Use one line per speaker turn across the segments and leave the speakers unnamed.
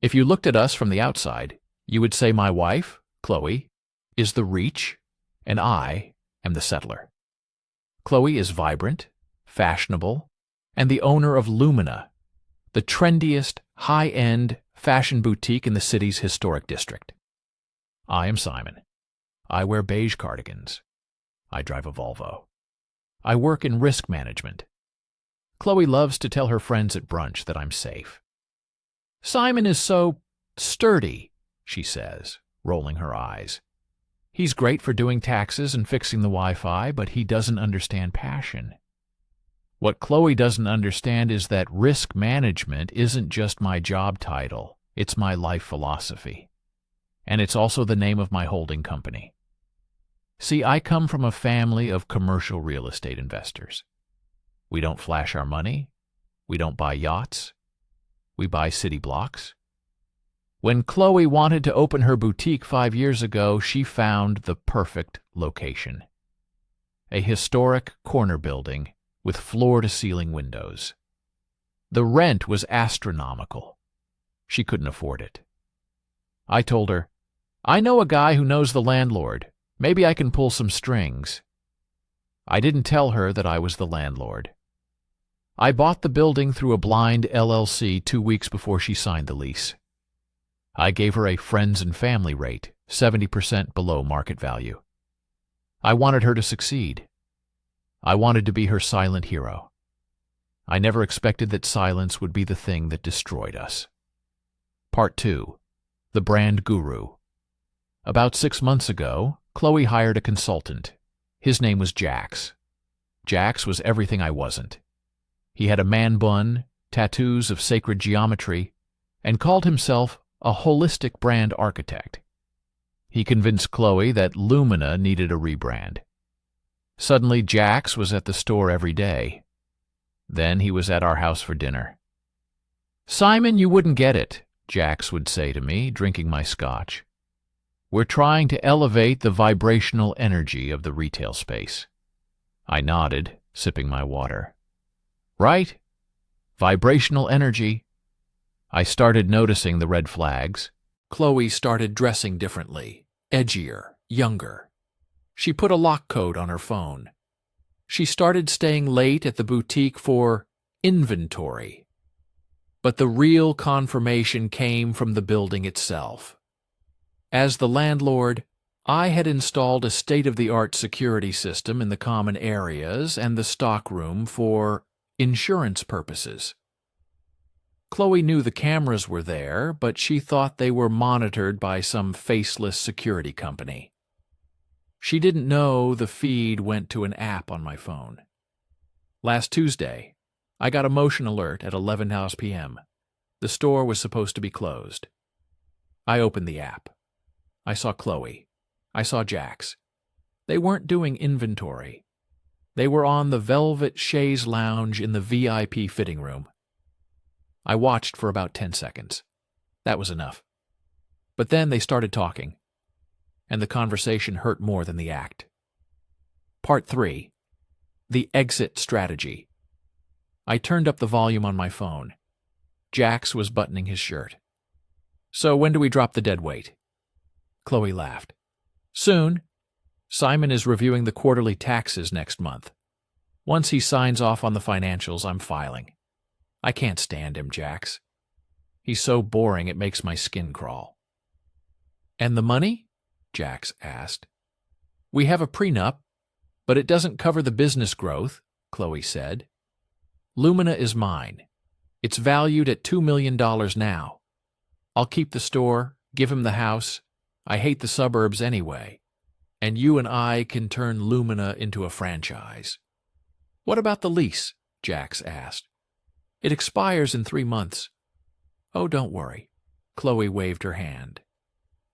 If you looked at us from the outside, you would say my wife, Chloe, is the reach, and I am the settler. Chloe is vibrant, fashionable, and the owner of Lumina, the trendiest, high-end fashion boutique in the city's historic district. I am Simon. I wear beige cardigans. I drive a Volvo. I work in risk management. Chloe loves to tell her friends at brunch that I'm safe. Simon is so sturdy, she says, rolling her eyes. He's great for doing taxes and fixing the Wi-Fi, but he doesn't understand passion. What Chloe doesn't understand is that risk management isn't just my job title, it's my life philosophy. And it's also the name of my holding company. See, I come from a family of commercial real estate investors. We don't flash our money. We don't buy yachts. We buy city blocks. When Chloe wanted to open her boutique 5 years ago, she found the perfect location. A historic corner building with floor-to-ceiling windows. The rent was astronomical. She couldn't afford it. I told her, I know a guy who knows the landlord. Maybe I can pull some strings. I didn't tell her that I was the landlord. I bought the building through a blind LLC 2 weeks before she signed the lease. I gave her a friends and family rate, 70% below market value. I wanted her to succeed. I wanted to be her silent hero. I never expected that silence would be the thing that destroyed us. Part 2. The Brand Guru. About 6 months ago, Chloe hired a consultant. His name was Jax. Jax was everything I wasn't. He had a man bun, tattoos of sacred geometry, and called himself a holistic brand architect. He convinced Chloe that Lumina needed a rebrand. Suddenly, Jax was at the store every day. Then he was at our house for dinner. Simon, you wouldn't get it, Jax would say to me, drinking my scotch. We're trying to elevate the vibrational energy of the retail space. I nodded, sipping my water. Right? Vibrational energy. I started noticing the red flags. Chloe started dressing differently, edgier, younger. She put a lock code on her phone. She started staying late at the boutique for inventory. But the real confirmation came from the building itself. As the landlord, I had installed a state-of-the-art security system in the common areas and the stockroom for insurance purposes. Chloe knew the cameras were there, but she thought they were monitored by some faceless security company. She didn't know the feed went to an app on my phone. Last Tuesday, I got a motion alert at 11 p.m. The store was supposed to be closed. I opened the app. I saw Chloe. I saw Jax. They weren't doing inventory. They were on the velvet chaise lounge in the VIP fitting room. I watched for about 10 seconds. That was enough. But then they started talking, and the conversation hurt more than the act. Part 3. The Exit Strategy. I turned up the volume on my phone. Jax was buttoning his shirt. So when do we drop the dead weight? Chloe laughed. Soon. Simon is reviewing the quarterly taxes next month. Once he signs off on the financials, I'm filing. I can't stand him, Jax. He's so boring it makes my skin crawl. And the money? Jax asked. We have a prenup, but it doesn't cover the business growth, Chloe said. Lumina is mine. It's valued at $2 million now. I'll keep the store, give him the house. I hate the suburbs anyway. And you and I can turn Lumina into a franchise. What about the lease? Jax asked. It expires in 3 months. Oh, don't worry. Chloe waved her hand.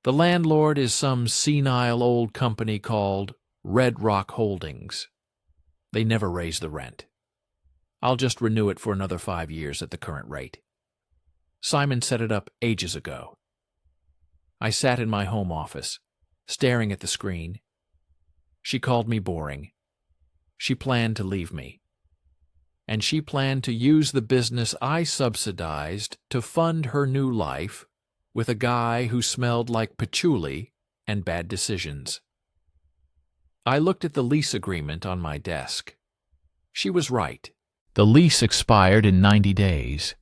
The landlord is some senile old company called Red Rock Holdings. They never raise the rent. I'll just renew it for another 5 years at the current rate. Simon set it up ages ago. I sat in my home office, staring at the screen. She called me boring. She planned to leave me. And she planned to use the business I subsidized to fund her new life with a guy who smelled like patchouli and bad decisions. I looked at the lease agreement on my desk. She was right. The lease expired in 90 days.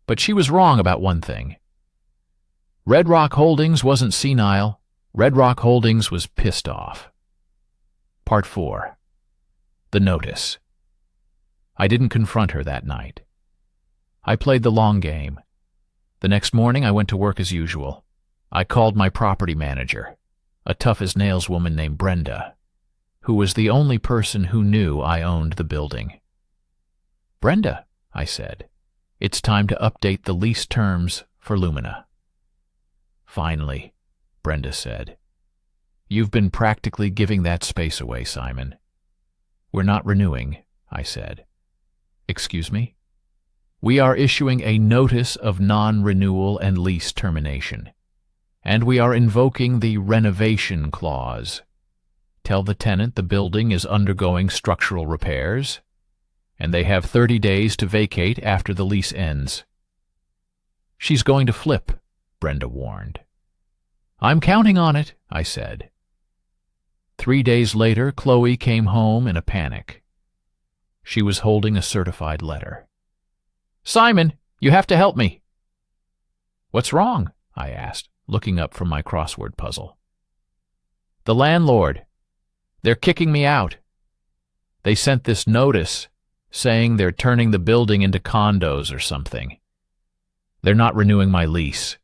But she was wrong about one thing. Red Rock Holdings wasn't senile. Red Rock Holdings was pissed off. Part 4. The Notice. I didn't confront her that night. I played the long game. The next morning I went to work as usual. I called my property manager, a tough-as-nails woman named Brenda, who was the only person who knew I owned the building. "Brenda," I said, "it's time to update the lease terms for Lumina." "Finally," Brenda said. "You've been practically giving that space away, Simon." "We're not renewing," I said. "Excuse me?" "We are issuing a notice of non-renewal and lease termination. And we are invoking the renovation clause. Tell the tenant the building is undergoing structural repairs, and they have 30 days to vacate after the lease ends." "She's going to flip," Brenda warned. "I'm counting on it," I said. 3 days later, Chloe came home in a panic. She was holding a certified letter. "Simon, you have to help me." "What's wrong?" I asked, looking up from my crossword puzzle. "The landlord. They're kicking me out. They sent this notice saying they're turning the building into condos or something. They're not renewing my lease."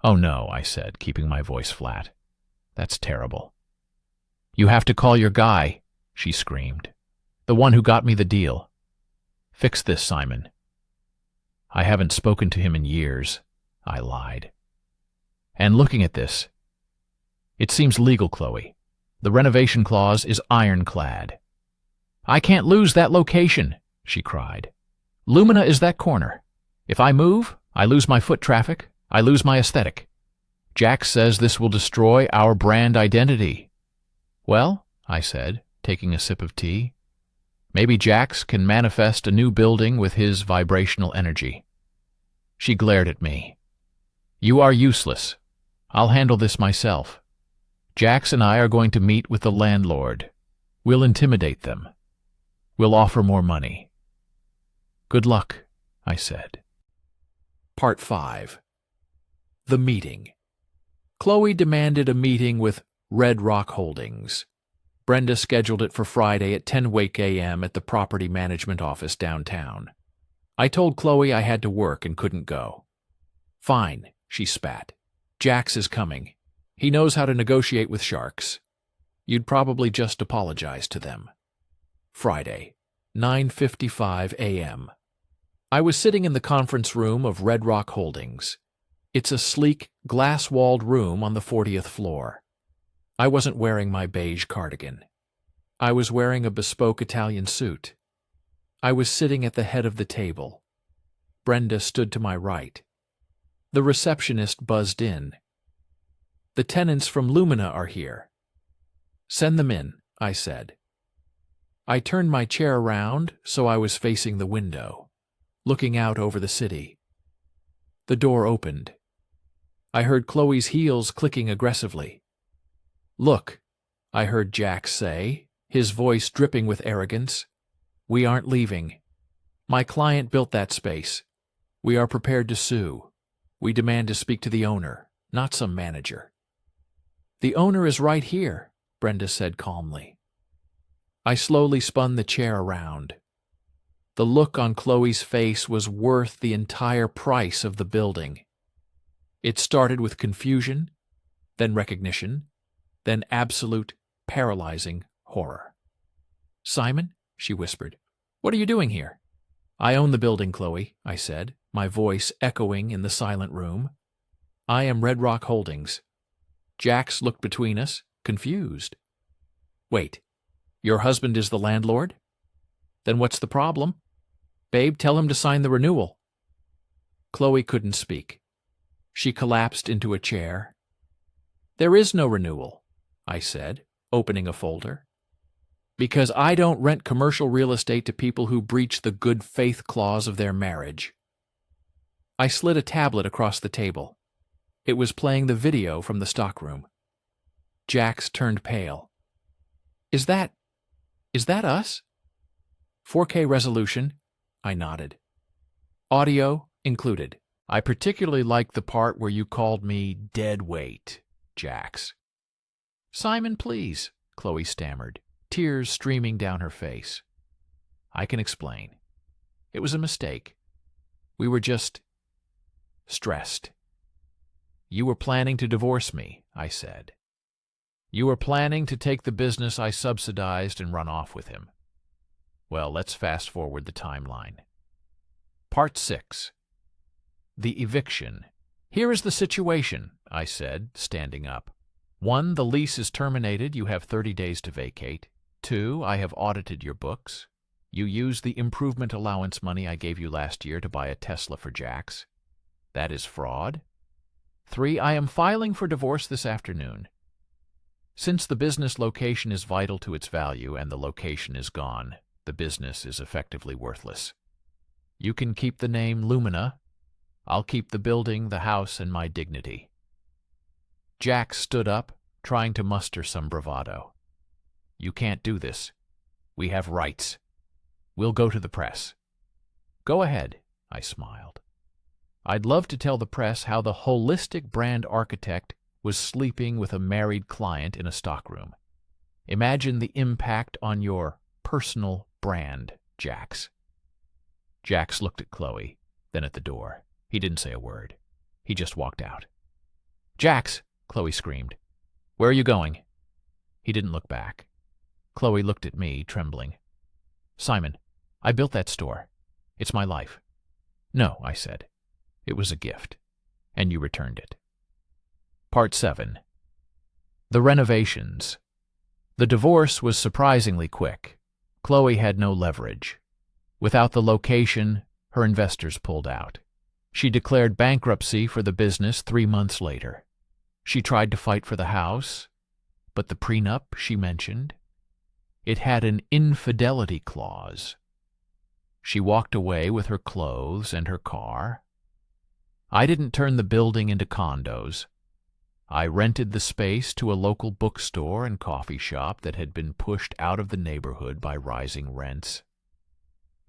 "Oh no," I said, keeping my voice flat. "That's terrible." "You have to call your guy," she screamed. "The one who got me the deal. Fix this, Simon." "I haven't spoken to him in years," I lied. "And looking at this, it seems legal, Chloe. The renovation clause is ironclad." "I can't lose that location," she cried. "Lumina is that corner. If I move, I lose my foot traffic, I lose my aesthetic. Jack says this will destroy our brand identity." "Well," I said, taking a sip of tea, "maybe Jax can manifest a new building with his vibrational energy." She glared at me. "You are useless. I'll handle this myself. Jax and I are going to meet with the landlord. We'll intimidate them. We'll offer more money." "Good luck," I said. Part 5. The Meeting. Chloe demanded a meeting with Red Rock Holdings. Brenda scheduled it for Friday at 10 a.m. at the property management office downtown. I told Chloe I had to work and couldn't go. "Fine," she spat. "Jax is coming. He knows how to negotiate with sharks. You'd probably just apologize to them." Friday, 9:55 a.m. I was sitting in the conference room of Red Rock Holdings. It's a sleek, glass-walled room on the 40th floor. I wasn't wearing my beige cardigan. I was wearing a bespoke Italian suit. I was sitting at the head of the table. Brenda stood to my right. The receptionist buzzed in. "The tenants from Lumina are here." "Send them in," I said. I turned my chair around so I was facing the window, looking out over the city. The door opened. I heard Chloe's heels clicking aggressively. "Look," I heard Jax say, his voice dripping with arrogance. "We aren't leaving. My client built that space. We are prepared to sue. We demand to speak to the owner, not some manager." "The owner is right here," Brenda said calmly. I slowly spun the chair around. The look on Chloe's face was worth the entire price of the building. It started with confusion, then recognition, then absolute, paralyzing horror. "Simon," she whispered, "what are you doing here?" "I own the building, Chloe," I said, my voice echoing in the silent room. "I am Red Rock Holdings." Jax looked between us, confused. "Wait, your husband is the landlord? Then what's the problem? Babe, tell him to sign the renewal." Chloe couldn't speak. She collapsed into a chair. "There is no renewal," I said, opening a folder. "Because I don't rent commercial real estate to people who breach the good faith clause of their marriage." I slid a tablet across the table. It was playing the video from the stockroom. Jax turned pale. Is that us? 4K resolution? I nodded. Audio included. I particularly liked the part where you called me dead weight, Jax. Simon, please, Chloe stammered, tears streaming down her face. I can explain. It was a mistake. We were just stressed. You were planning to divorce me, I said. You were planning to take the business I subsidized and run off with him. Well, let's fast forward the timeline. Part 6. The eviction. Here is the situation, I said, standing up. 1, the lease is terminated. You have 30 days to vacate. 2, I have audited your books. You used the improvement allowance money I gave you last year to buy a Tesla for Jax. That is fraud. 3, I am filing for divorce this afternoon. Since the business location is vital to its value and the location is gone, the business is effectively worthless. You can keep the name Lumina. I'll keep the building, the house, and my dignity. Jax stood up, trying to muster some bravado. You can't do this. We have rights. We'll go to the press. Go ahead, I smiled. I'd love to tell the press how the holistic brand architect was sleeping with a married client in a stockroom. Imagine the impact on your personal brand, Jax. Jax looked at Chloe, then at the door. He didn't say a word. He just walked out. Jax, Chloe screamed. Where are you going? He didn't look back. Chloe looked at me, trembling. Simon, I built that store. It's my life. No, I said. It was a gift, and you returned it. Part 7. The renovations. The divorce was surprisingly quick. Chloe had no leverage. Without the location, her investors pulled out. She declared bankruptcy for the business 3 months later. She tried to fight for the house, but the prenup she mentioned, it had an infidelity clause. She walked away with her clothes and her car. I didn't turn the building into condos. I rented the space to a local bookstore and coffee shop that had been pushed out of the neighborhood by rising rents.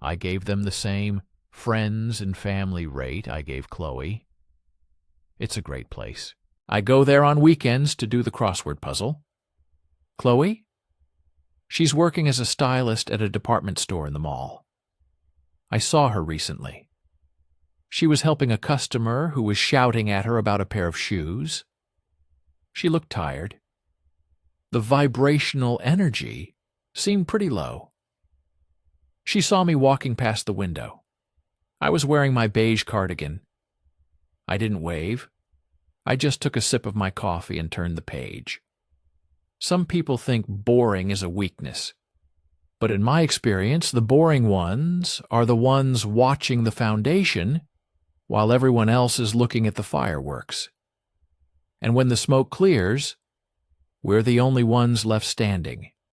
I gave them the same friends and family rate I gave Chloe. It's a great place. I go there on weekends to do the crossword puzzle. Chloe? She's working as a stylist at a department store in the mall. I saw her recently. She was helping a customer who was shouting at her about a pair of shoes. She looked tired. The vibrational energy seemed pretty low. She saw me walking past the window. I was wearing my beige cardigan. I didn't wave. I just took a sip of my coffee and turned the page. Some people think boring is a weakness. But in my experience, the boring ones are the ones watching the foundation while everyone else is looking at the fireworks. And when the smoke clears, we're the only ones left standing.